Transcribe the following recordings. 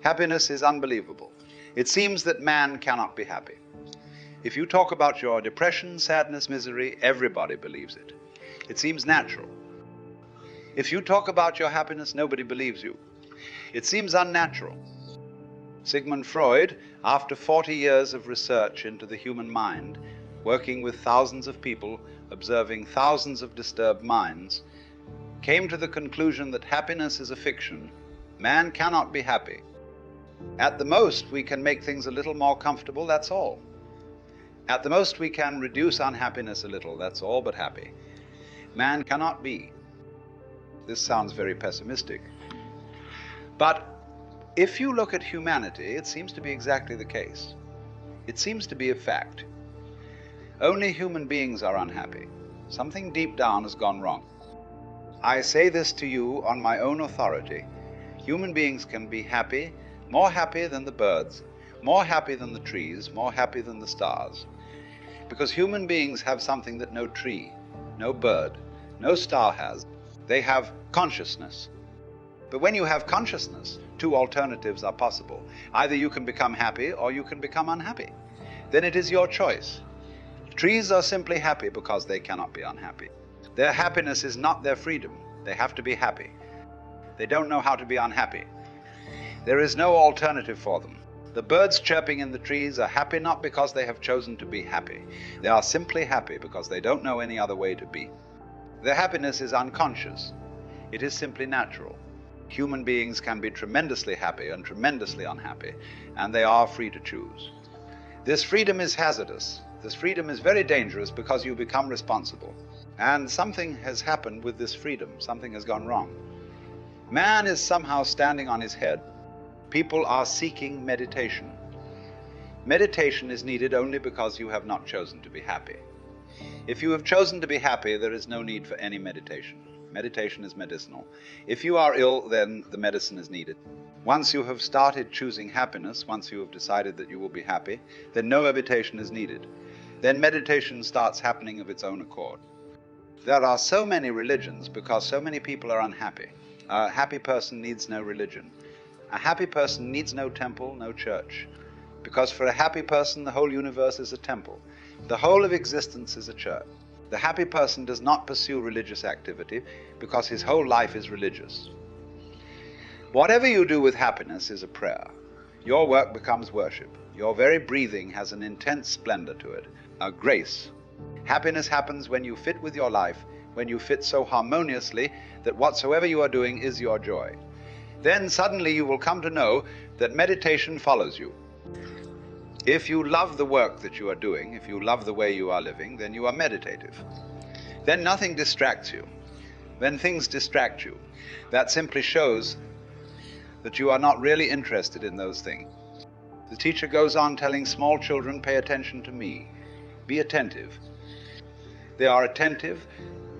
Happiness is unbelievable. It seems that man cannot be happy. If you talk about your depression, sadness, misery, everybody believes it. It seems natural. If you talk about your happiness, nobody believes you. It seems unnatural. Sigmund Freud, after 40 years of research into the human mind, working with thousands of people, observing thousands of disturbed minds, came to the conclusion that happiness is a fiction. Man cannot be happy. At the most, we can make things a little more comfortable, that's all. At the most, we can reduce unhappiness a little, that's all but happy. Man cannot be. This sounds very pessimistic. But if you look at humanity, it seems to be exactly the case. It seems to be a fact. Only human beings are unhappy. Something deep down has gone wrong. I say this to you on my own authority. Human beings can be happy, more happy than the birds, more happy than the trees, more happy than the stars. Because human beings have something that no tree, no bird, no star has. They have consciousness. But when you have consciousness, two alternatives are possible. Either you can become happy or you can become unhappy. Then it is your choice. Trees are simply happy because they cannot be unhappy. Their happiness is not their freedom. They have to be happy. They don't know how to be unhappy. There is no alternative for them. The birds chirping in the trees are happy not because they have chosen to be happy. They are simply happy because they don't know any other way to be. Their happiness is unconscious. It is simply natural. Human beings can be tremendously happy and tremendously unhappy, and they are free to choose. This freedom is hazardous. This freedom is very dangerous because you become responsible. And something has happened with this freedom. Something has gone wrong. Man is somehow standing on his head. People are seeking meditation. Meditation is needed only because you have not chosen to be happy. If you have chosen to be happy, there is no need for any meditation. Meditation is medicinal. If you are ill, then the medicine is needed. Once you have started choosing happiness, once you have decided that you will be happy, then no meditation is needed. Then meditation starts happening of its own accord. There are so many religions because so many people are unhappy. A happy person needs no religion. A happy person needs no temple, no church. Because for a happy person, the whole universe is a temple. The whole of existence is a church. The happy person does not pursue religious activity because his whole life is religious. Whatever you do with happiness is a prayer. Your work becomes worship. Your very breathing has an intense splendor to it, a grace. Happiness happens when you fit with your life, when you fit so harmoniously that whatsoever you are doing is your joy. Then suddenly you will come to know that meditation follows you. If you love the work that you are doing, if you love the way you are living, then you are meditative. Then nothing distracts you. When things distract you, that simply shows that you are not really interested in those things. The teacher goes on telling small children, pay attention to me. Be attentive. They are attentive,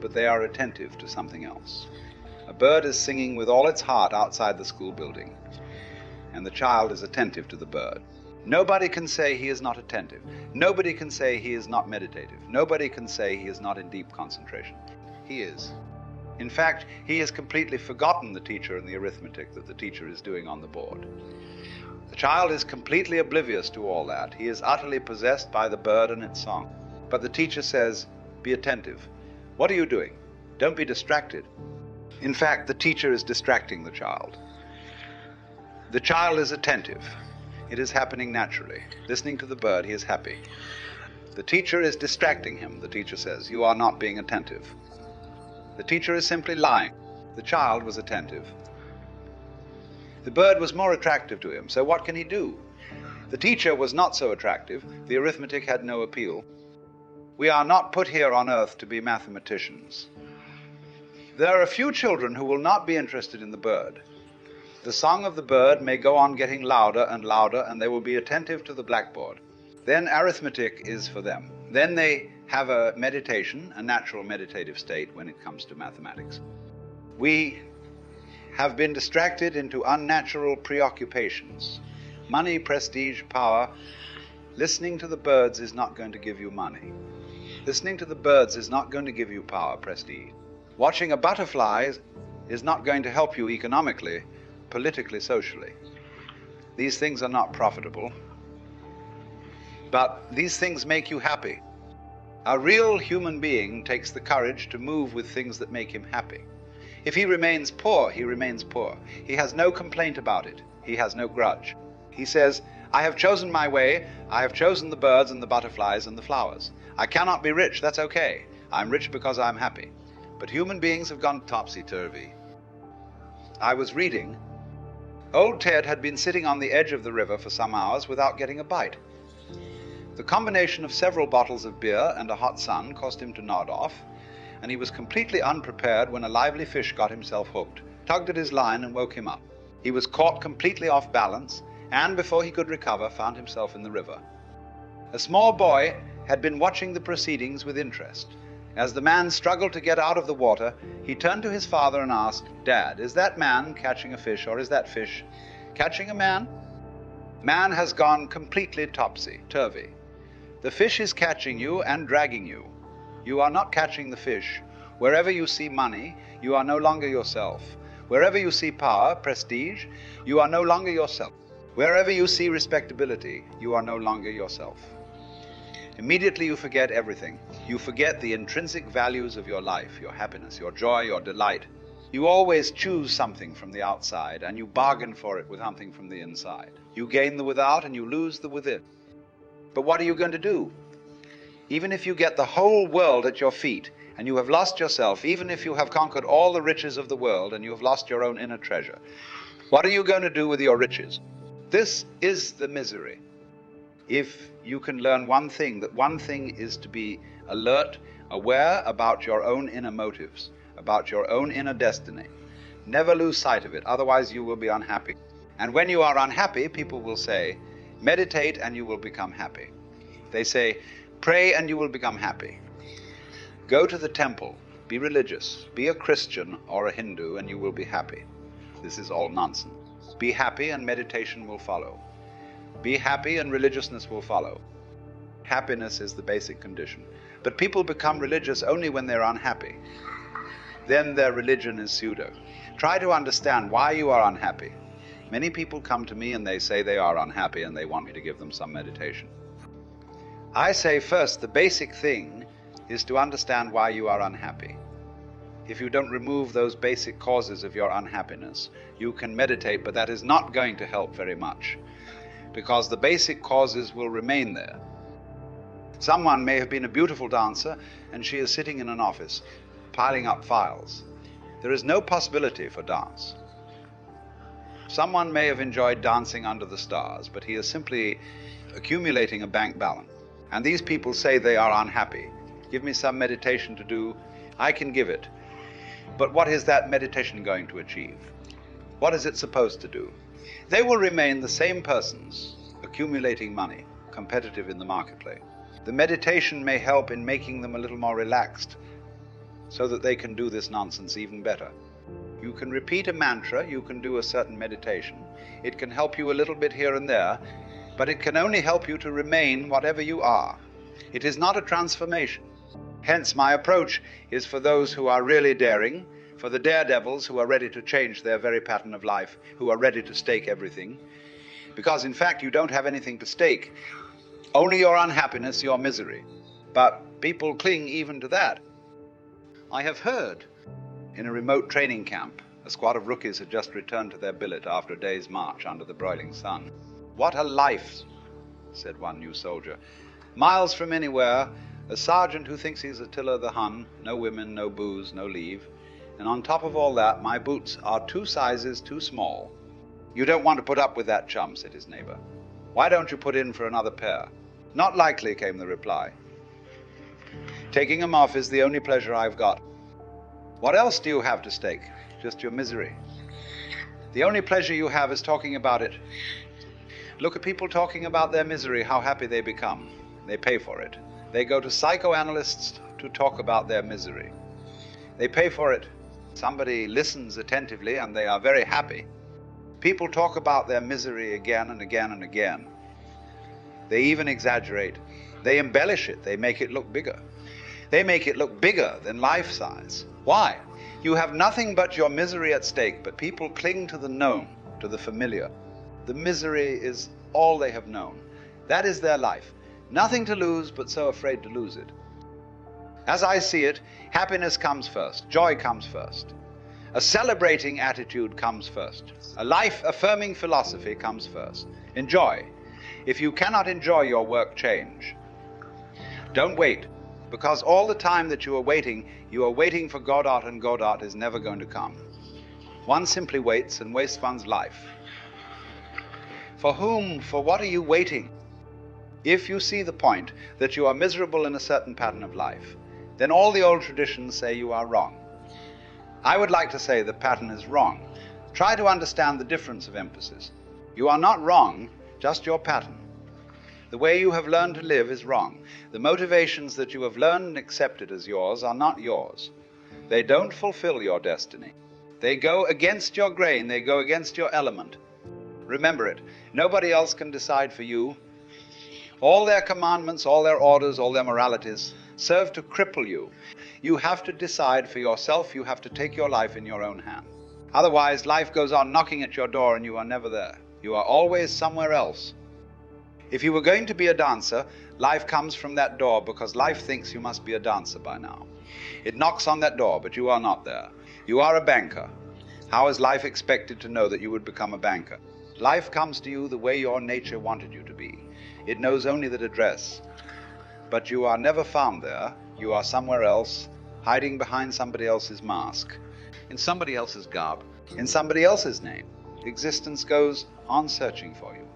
but they are attentive to something else. A bird is singing with all its heart outside the school building, and the child is attentive to the bird. Nobody can say he is not attentive. Nobody can say he is not meditative. Nobody can say he is not in deep concentration. He is. In fact, he has completely forgotten the teacher and the arithmetic that the teacher is doing on the board. The child is completely oblivious to all that. He is utterly possessed by the bird and its song. But the teacher says, be attentive. What are you doing? Don't be distracted. In fact, the teacher is distracting the child. The child is attentive. It is happening naturally. Listening to the bird, he is happy. The teacher is distracting him. The teacher says, you are not being attentive. The teacher is simply lying. The child was attentive. The bird was more attractive to him, so what can he do? The teacher was not so attractive. The arithmetic had no appeal. We are not put here on earth to be mathematicians. There are a few children who will not be interested in the bird. The song of the bird may go on getting louder and louder, and they will be attentive to the blackboard. Then arithmetic is for them. Then they have a meditation, a natural meditative state when it comes to mathematics. We have been distracted into unnatural preoccupations. Money, prestige, power. Listening to the birds is not going to give you money. Listening to the birds is not going to give you power, prestige. Watching a butterfly is not going to help you economically, politically, socially. These things are not profitable, but these things make you happy. A real human being takes the courage to move with things that make him happy. If he remains poor, he remains poor. He has no complaint about it. He has no grudge. He says, I have chosen my way. I have chosen the birds and the butterflies and the flowers. I cannot be rich. That's okay. I'm rich because I'm happy. But human beings have gone topsy-turvy. I was reading. Old Ted had been sitting on the edge of the river for some hours without getting a bite. The combination of several bottles of beer and a hot sun caused him to nod off, and he was completely unprepared when a lively fish got himself hooked, tugged at his line and woke him up. He was caught completely off balance, and before he could recover, found himself in the river. A small boy had been watching the proceedings with interest. As the man struggled to get out of the water, he turned to his father and asked, Dad, is that man catching a fish, or is that fish catching a man? Man has gone completely topsy-turvy. The fish is catching you and dragging you. You are not catching the fish. Wherever you see money, you are no longer yourself. Wherever you see power, prestige, you are no longer yourself. Wherever you see respectability, you are no longer yourself. Immediately you forget everything. You forget the intrinsic values of your life, your happiness, your joy, your delight. You always choose something from the outside, and you bargain for it with something from the inside. You gain the without and you lose the within. But what are you going to do? Even if you get the whole world at your feet and you have lost yourself, even if you have conquered all the riches of the world and you have lost your own inner treasure, what are you going to do with your riches? This is the misery. If you can learn one thing, that one thing is to be alert, aware about your own inner motives, about your own inner destiny. Never lose sight of it, otherwise you will be unhappy. And when you are unhappy, people will say, meditate and you will become happy. They say, pray and you will become happy. Go to the temple, be religious, be a Christian or a Hindu and you will be happy. This is all nonsense. Be happy and meditation will follow. Be happy and religiousness will follow. Happiness is the basic condition. But people become religious only when they're unhappy. Then their religion is pseudo. Try to understand why you are unhappy. Many people come to me and they say they are unhappy and they want me to give them some meditation. I say first, the basic thing is to understand why you are unhappy. If you don't remove those basic causes of your unhappiness, you can meditate, but that is not going to help very much, because the basic causes will remain there. Someone may have been a beautiful dancer and she is sitting in an office, piling up files. There is no possibility for dance. Someone may have enjoyed dancing under the stars, but he is simply accumulating a bank balance. And these people say they are unhappy. Give me some meditation to do. I can give it. But what is that meditation going to achieve? What is it supposed to do? They will remain the same persons, accumulating money, competitive in the marketplace. The meditation may help in making them a little more relaxed, so that they can do this nonsense even better. You can repeat a mantra, you can do a certain meditation. It can help you a little bit here and there, but it can only help you to remain whatever you are. It is not a transformation. Hence, my approach is for those who are really daring, for the daredevils who are ready to change their very pattern of life, who are ready to stake everything. Because in fact, you don't have anything to stake. Only your unhappiness, your misery. But people cling even to that. I have heard in a remote training camp, a squad of rookies had just returned to their billet after a day's march under the broiling sun. What a life, said one new soldier. Miles from anywhere, a sergeant who thinks he's Attila the Hun, no women, no booze, no leave. And on top of all that, my boots are 2 sizes too small. You don't want to put up with that, chum, said his neighbor. Why don't you put in for another pair? Not likely, came the reply. Taking them off is the only pleasure I've got. What else do you have to stake? Just your misery. The only pleasure you have is talking about it. Look at people talking about their misery, how happy they become. They pay for it. They go to psychoanalysts to talk about their misery. They pay for it. Somebody listens attentively and they are very happy. People talk about their misery again and again and again. They even exaggerate. They embellish it. They make it look bigger. They make it look bigger than life size. Why? You have nothing but your misery at stake, but people cling to the known, to the familiar. The misery is all they have known. That is their life. Nothing to lose, but so afraid to lose it. As I see it, happiness comes first. Joy comes first. A celebrating attitude comes first. A life-affirming philosophy comes first. Enjoy. If you cannot enjoy your work, change. Don't wait, because all the time that you are waiting for Godot, and Godot is never going to come. One simply waits and wastes one's life. For whom, for what are you waiting? If you see the point that you are miserable in a certain pattern of life, then all the old traditions say you are wrong. I would like to say the pattern is wrong. Try to understand the difference of emphasis. You are not wrong, just your pattern. The way you have learned to live is wrong. The motivations that you have learned and accepted as yours are not yours. They don't fulfill your destiny. They go against your grain, they go against your element. Remember it. Nobody else can decide for you. All their commandments, all their orders, all their moralities serve to cripple you. You have to decide for yourself. You have to take your life in your own hand. Otherwise, life goes on knocking at your door and you are never there. You are always somewhere else. If you were going to be a dancer, life comes from that door because life thinks you must be a dancer by now. It knocks on that door, but you are not there. You are a banker. How is life expected to know that you would become a banker? Life comes to you the way your nature wanted you to be. It knows only that address. But you are never found there. You are somewhere else, hiding behind somebody else's mask, in somebody else's garb, in somebody else's name. Existence goes on searching for you.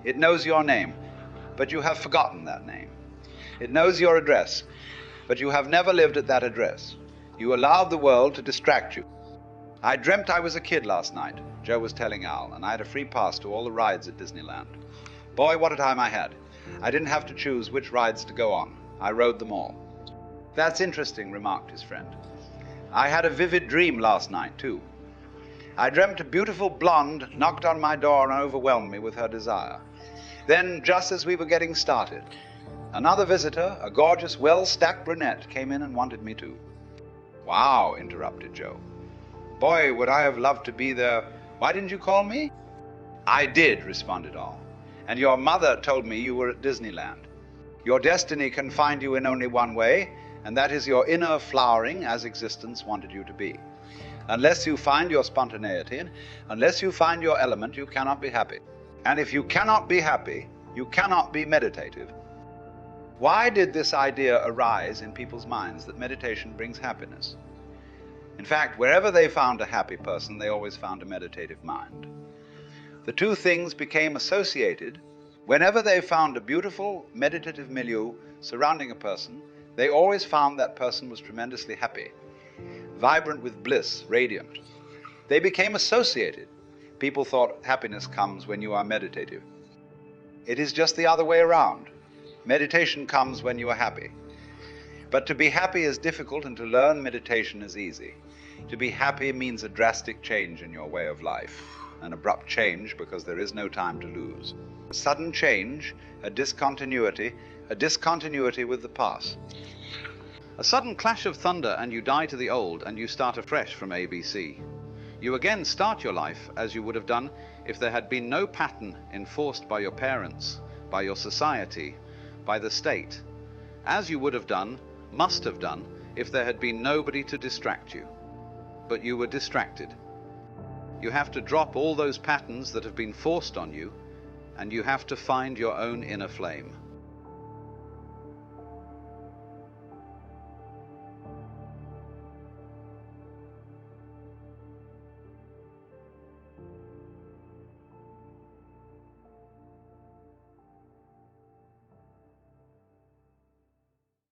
It knows your name, but you have forgotten that name. It knows your address, but you have never lived at that address. You allowed the world to distract you. I dreamt I was a kid last night, Joe was telling Al, and I had a free pass to all the rides at Disneyland. Boy, what a time I had. I didn't have to choose which rides to go on. I rode them all. That's interesting, remarked his friend. I had a vivid dream last night, too. I dreamt a beautiful blonde knocked on my door and overwhelmed me with her desire. Then, just as we were getting started, another visitor, a gorgeous, well-stacked brunette, came in and wanted me too. Wow, interrupted Joe. Boy, would I have loved to be there. Why didn't you call me? I did, responded Al. And your mother told me you were at Disneyland. Your destiny can find you in only one way, and that is your inner flowering as existence wanted you to be. Unless you find your spontaneity, unless you find your element, you cannot be happy. And if you cannot be happy, you cannot be meditative. Why did this idea arise in people's minds that meditation brings happiness? In fact, wherever they found a happy person, they always found a meditative mind. The two things became associated. Whenever they found a beautiful meditative milieu surrounding a person, they always found that person was tremendously happy, vibrant with bliss, radiant. They became associated. People thought happiness comes when you are meditative. It is just the other way around. Meditation comes when you are happy. But to be happy is difficult, and to learn meditation is easy. To be happy means a drastic change in your way of life, an abrupt change because there is no time to lose. A sudden change, a discontinuity with the past. A sudden clash of thunder and you die to the old and you start afresh from ABC. You again start your life as you would have done if there had been no pattern enforced by your parents, by your society, by the state. As you would have done, must have done, if there had been nobody to distract you. But you were distracted. You have to drop all those patterns that have been forced on you, and you have to find your own inner flame.